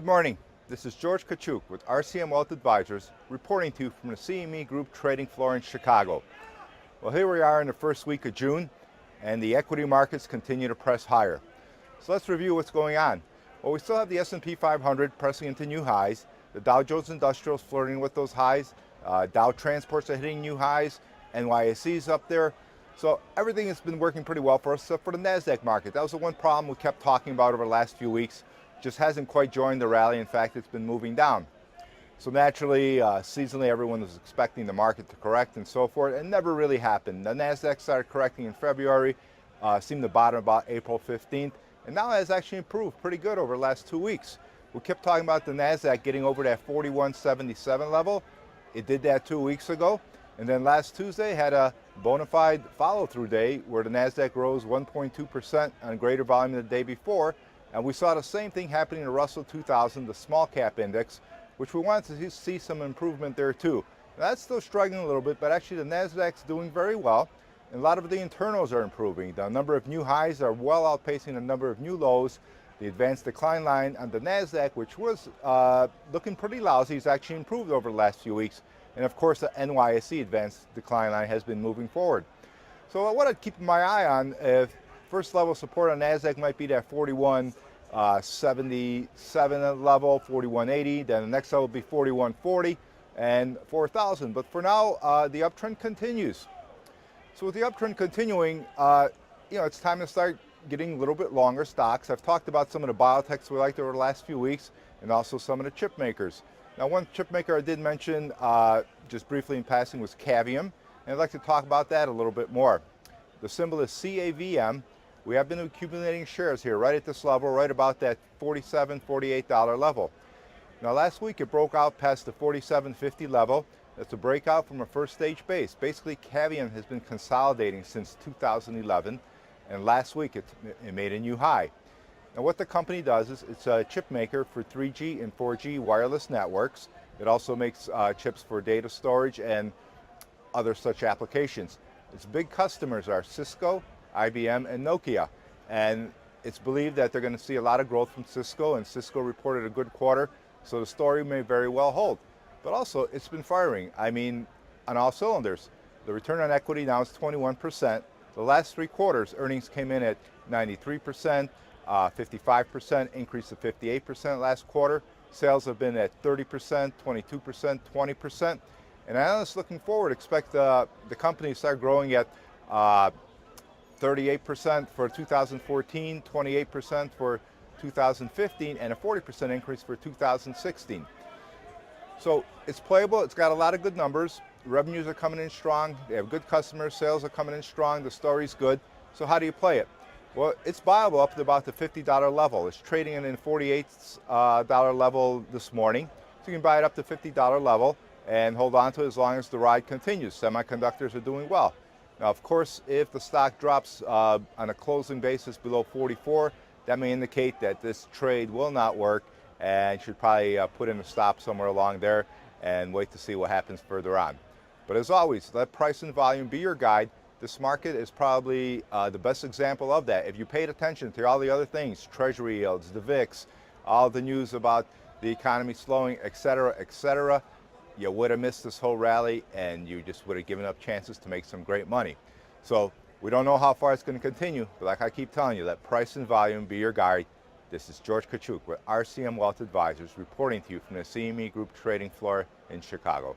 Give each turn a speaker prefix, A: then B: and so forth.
A: morning. This is George Kachuk with RCM Wealth Advisors reporting to you from the CME Group trading floor in Chicago. Well, here we are in the first week of June, and the equity markets continue to press higher. So let's review what's going on. Well, we still have the S&P 500 pressing into new highs, the Dow Jones Industrials flirting with those highs, Dow Transports are hitting new highs, NYSE's up there. So everything has been working pretty well for us, except for the NASDAQ market. That was the one problem we kept talking about over the last few weeks. Just hasn't quite joined the rally. In fact, it's been moving down. So naturally, seasonally, everyone was expecting the market to correct and so forth. It never really happened. The NASDAQ started correcting in February, seemed to bottom about April 15th, and now has actually improved pretty good over the last 2 weeks. We kept talking about the NASDAQ getting over that 4177 level. It did that 2 weeks ago. And then last Tuesday had a bona fide follow-through day where the NASDAQ rose 1.2% on greater volume than the day before. And we saw the same thing happening in the Russell 2000, the small cap index, which we wanted to see some improvement there too. Now, that's still struggling a little bit, but actually the NASDAQ's doing very well. And a lot of the internals are improving. The number of new highs are well outpacing the number of new lows. The advanced decline line on the NASDAQ, which was looking pretty lousy, has actually improved over the last few weeks. And of course, the NYSE advanced decline line has been moving forward. So what I'd keep my eye on, if first level support on NASDAQ might be that 4177 level, 4180. Then the next level will be 4140 and 4000. But for now, the uptrend continues. So with the uptrend continuing, it's time to start getting a little bit longer stocks. I've talked about some of the biotechs we liked over the last few weeks, and also some of the chip makers. Now, one chip maker I did mention just briefly in passing was Cavium, and I'd like to talk about that a little bit more. The symbol is CAVM. We have been accumulating shares here right at this level, right about that $47, $48 level. Now, last week it broke out past the $47.50 level. That's a breakout from a first stage base. Basically, Cavium has been consolidating since 2011, and last week it made a new high. Now, what the company does is it's a chip maker for 3G and 4G wireless networks. It also makes chips for data storage and other such applications. Its big customers are Cisco, IBM, and Nokia. And it's believed that they're going to see a lot of growth from Cisco, and Cisco reported a good quarter, so the story may very well hold. But also, it's been firing. I mean, on all cylinders. The return on equity now is 21%. The last 3 quarters, earnings came in at 93%. 55%, increase to 58% last quarter. Sales have been at 30%, 22%, 20%. And analysts looking forward expect the company to start growing at 38% for 2014, 28% for 2015, and a 40% increase for 2016. So it's playable. It's got a lot of good numbers. Revenues are coming in strong. They have good customers. Sales are coming in strong. The story's good. So how do you play it? Well, it's viable up to about the $50 level. It's trading in the $48 level this morning. So you can buy it up to $50 level and hold on to it as long as the ride continues. Semiconductors are doing well. Now, of course, if the stock drops on a closing basis below 44, that may indicate that this trade will not work, and you should probably put in a stop somewhere along there and wait to see what happens further on. But as always, let price and volume be your guide. This market is probably the best example of that. If you paid attention to all the other things, treasury yields, the VIX, all the news about the economy slowing, etc., you would have missed this whole rally, and you just would have given up chances to make some great money. So we don't know how far it's going to continue, but like I keep telling you, let price and volume be your guide. This is George Kachuk with RCM Wealth Advisors reporting to you from the CME Group trading floor in Chicago.